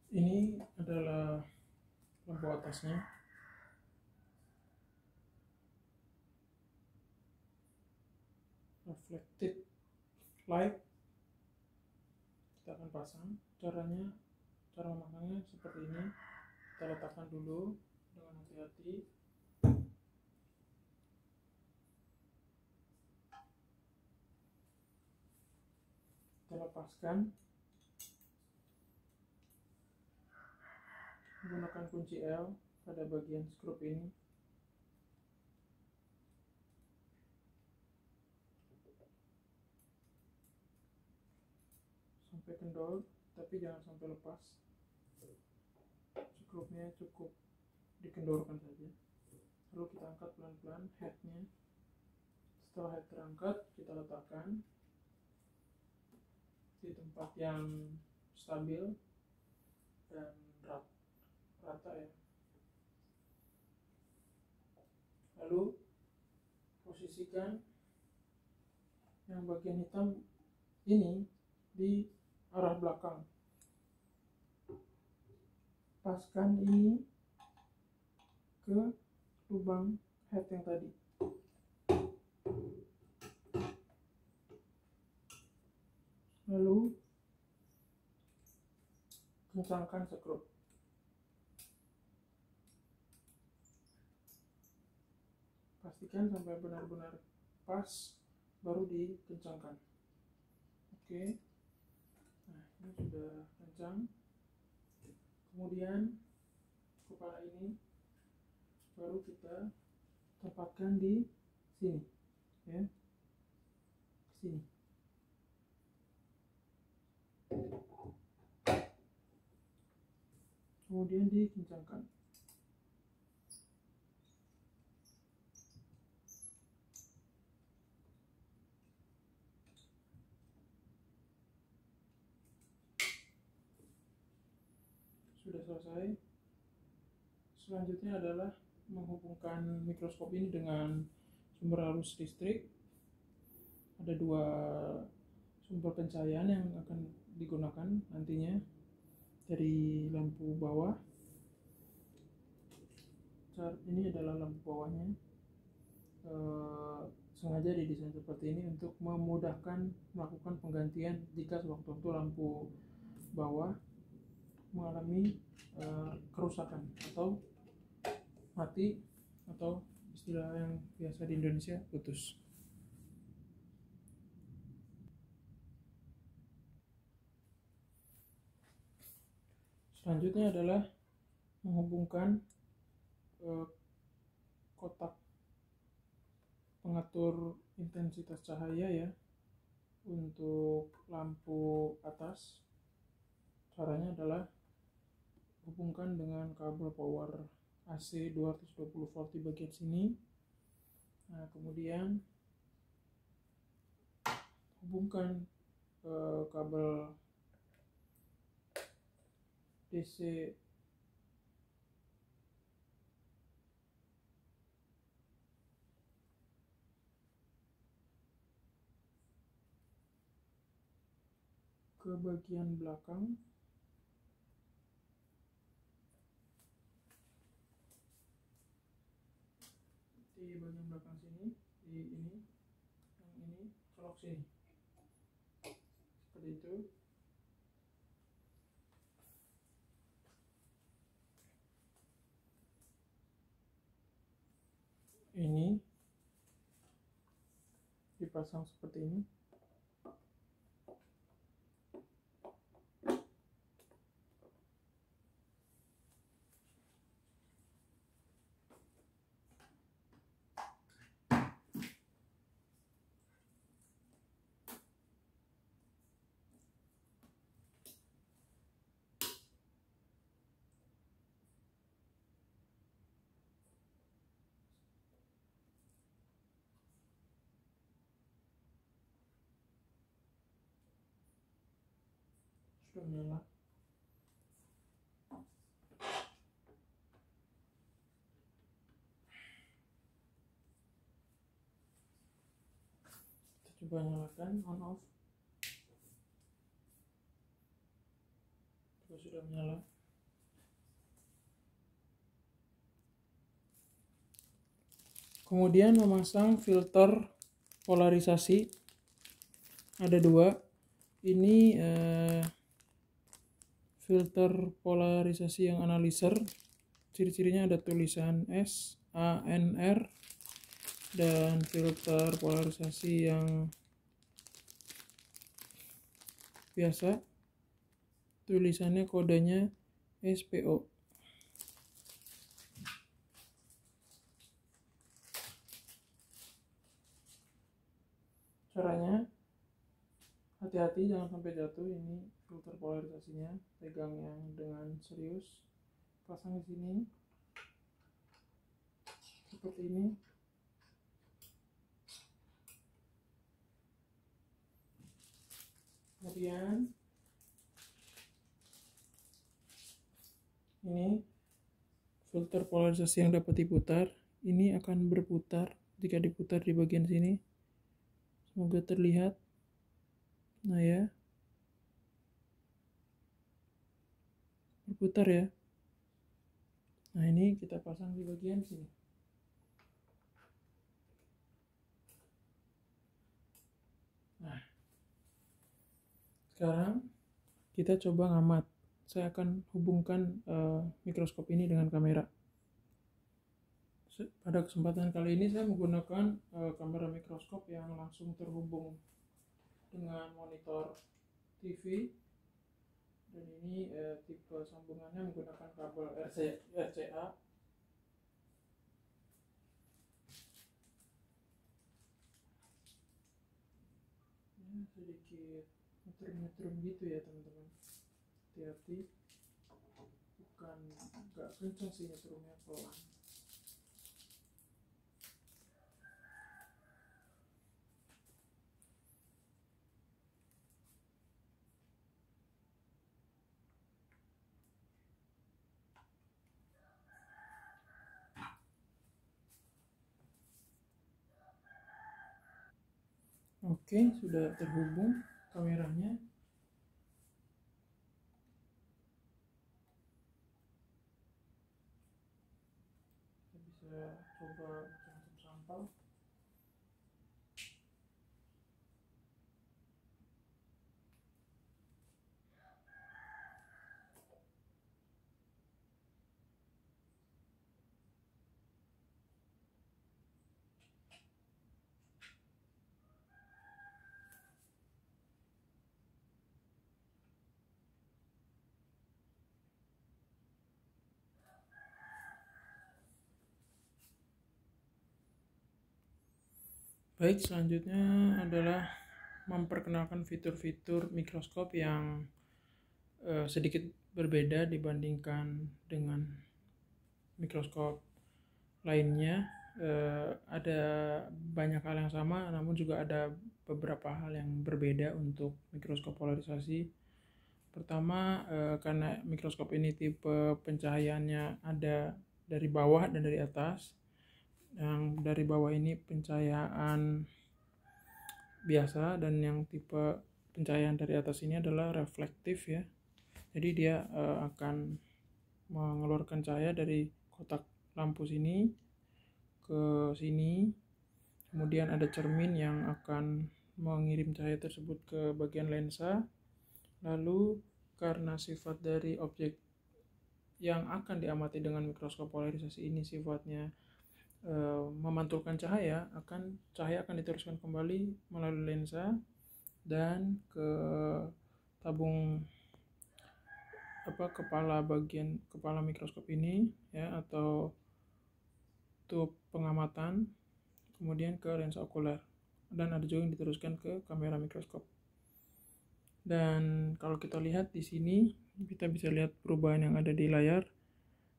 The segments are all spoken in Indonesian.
Ini adalah lampu atasnya. Reflected light kita akan pasang. Cara memasangnya seperti ini. Kita letakkan dulu dengan hati-hati. Kita lepaskan menggunakan kunci L pada bagian skrup ini. Sampai kendor, tapi jangan sampai lepas. Skrupnya cukup dikendorkan saja. Lalu kita angkat pelan-pelan headnya. Setelah head terangkat, kita letakkan di tempat yang stabil dan rata ya. Lalu posisikan yang bagian hitam ini di arah belakang. Paskan ini ke lubang head yang tadi. Lalu kencangkan skrup. Pastikan sampai benar-benar pas, baru dikencangkan. Oke. Nah, ini sudah kencang. Kemudian kepala ini baru kita tempatkan di sini, ya, sini. Kemudian dikencangkan. Sudah selesai. Selanjutnya adalah menghubungkan mikroskop ini dengan sumber arus listrik. Ada dua sumber pencahayaan yang akan digunakan nantinya dari lampu bawah. Ini adalah lampu bawahnya. Sengaja didesain seperti ini untuk memudahkan melakukan penggantian jika sewaktu-waktu lampu bawah mengalami kerusakan atau mati, atau istilah yang biasa di Indonesia putus. Selanjutnya adalah menghubungkan kotak pengatur intensitas cahaya ya untuk lampu atas. Caranya adalah hubungkan dengan kabel power AC 220 volt di bagian sini. Nah, kemudian hubungkan kabel DC ke bagian belakang. Di bagian belakang sini, di ini, yang ini colok sini, seperti itu. Ini dipasang seperti ini. Sudah menyala. Kita coba nyalakan on off. Sudah menyala. Kemudian memasang filter polarisasi, ada 2. Ini filter polarisasi yang analyzer. Ciri-cirinya ada tulisan S, A, N, R, dan filter polarisasi yang biasa, tulisannya kodenya SPO. Caranya, hati-hati jangan sampai jatuh. Ini filter polarisasinya, pegang yang dengan serius, pasang di sini seperti ini. Kemudian ini filter polarisasi yang dapat diputar. Ini akan berputar jika diputar di bagian sini. Semoga terlihat. Nah ya, berputar ya. Nah ini kita pasang di bagian sini. Nah, sekarang kita coba ngamat. Saya akan hubungkan mikroskop ini dengan kamera. Pada kesempatan kali ini saya menggunakan kamera mikroskop yang langsung terhubung dengan monitor TV, dan ini tipe sambungannya menggunakan kabel RCA. Sedikit metrum-metrum gitu ya teman-teman, hati-hati, bukan nggak kencang sih metrumnya, pelan. Oke, sudah terhubung kameranya. Kita bisa coba campur sampel. Baik, selanjutnya adalah memperkenalkan fitur-fitur mikroskop yang sedikit berbeda dibandingkan dengan mikroskop lainnya. Ada banyak hal yang sama, namun juga ada beberapa hal yang berbeda untuk mikroskop polarisasi. Pertama, karena mikroskop ini tipe pencahayaannya ada dari bawah dan dari atas. Yang dari bawah ini pencahayaan biasa, dan yang tipe pencahayaan dari atas ini adalah reflektif ya. Jadi dia akan mengeluarkan cahaya dari kotak lampu sini ke sini. Kemudian ada cermin yang akan mengirim cahaya tersebut ke bagian lensa. Lalu karena sifat dari objek yang akan diamati dengan mikroskop polarisasi ini sifatnya memantulkan cahaya akan diteruskan kembali melalui lensa dan ke tabung kepala mikroskop ini ya, atau tube pengamatan, kemudian ke lensa okuler, dan ada juga yang diteruskan ke kamera mikroskop. Dan kalau kita lihat di sini, kita bisa lihat perubahan yang ada di layar.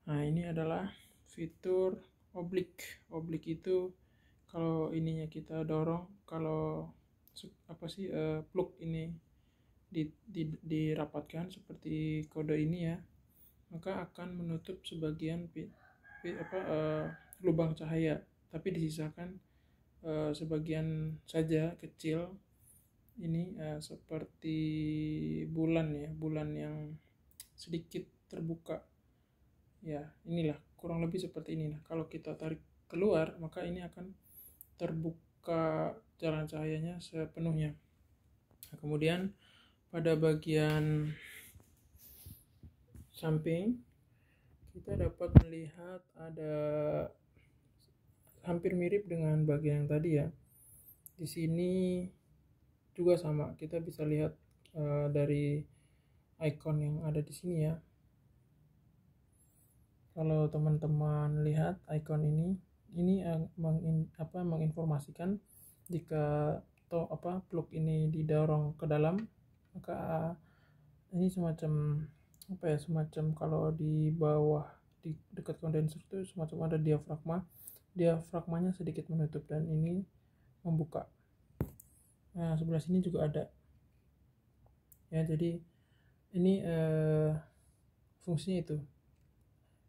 Nah, ini adalah fitur oblik. Oblik itu kalau ininya kita dorong, kalau plug ini dirapatkan seperti kode ini ya, maka akan menutup sebagian lubang cahaya, tapi disisakan sebagian saja kecil. Ini seperti bulan ya, bulan yang sedikit terbuka ya. Inilah kurang lebih seperti ini. Nah, kalau kita tarik keluar, maka ini akan terbuka jalan cahayanya sepenuhnya. Nah, kemudian pada bagian samping kita dapat melihat ada hampir mirip dengan bagian yang tadi ya. Di sini juga sama, kita bisa lihat dari icon yang ada di sini ya. Kalau teman-teman lihat icon ini menginformasikan jika plug ini didorong ke dalam, maka ini semacam kalau di bawah di dekat kondenser itu semacam ada diafragmanya sedikit menutup dan ini membuka. Nah, sebelah sini juga ada ya, jadi ini fungsinya itu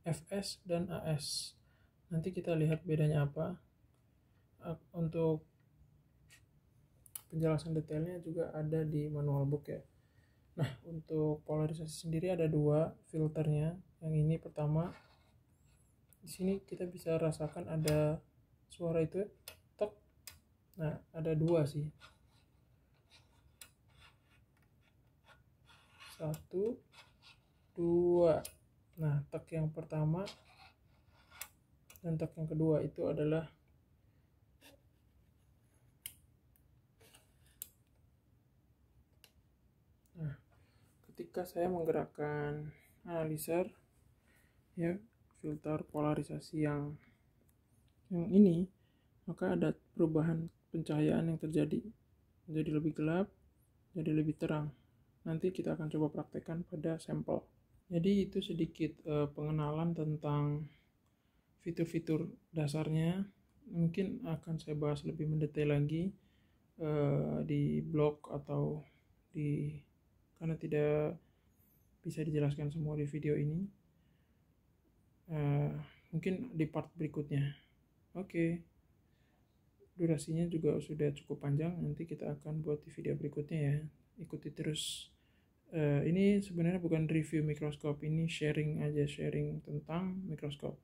FS dan AS. Nanti kita lihat bedanya apa. Untuk penjelasan detailnya juga ada di manual book ya. Nah, untuk polarisasi sendiri ada 2 filternya. Yang ini pertama, di sini kita bisa rasakan ada suara itu tek. Nah, ada 2 sih. 1, 2. Nah, tek yang pertama dan tek yang kedua itu adalah ketika saya menggerakkan analiser ya, filter polarisasi yang ini, maka ada perubahan pencahayaan yang terjadi menjadi lebih gelap, jadi lebih terang. Nanti kita akan coba praktekkan pada sampel. Jadi itu sedikit pengenalan tentang fitur-fitur dasarnya. Mungkin akan saya bahas lebih mendetail lagi di blog atau karena tidak bisa dijelaskan semua di video ini. Mungkin di part berikutnya. Oke. Durasinya juga sudah cukup panjang, nanti kita akan buat di video berikutnya ya. Ikuti terus. Ini sebenarnya bukan review mikroskop, ini sharing tentang mikroskop.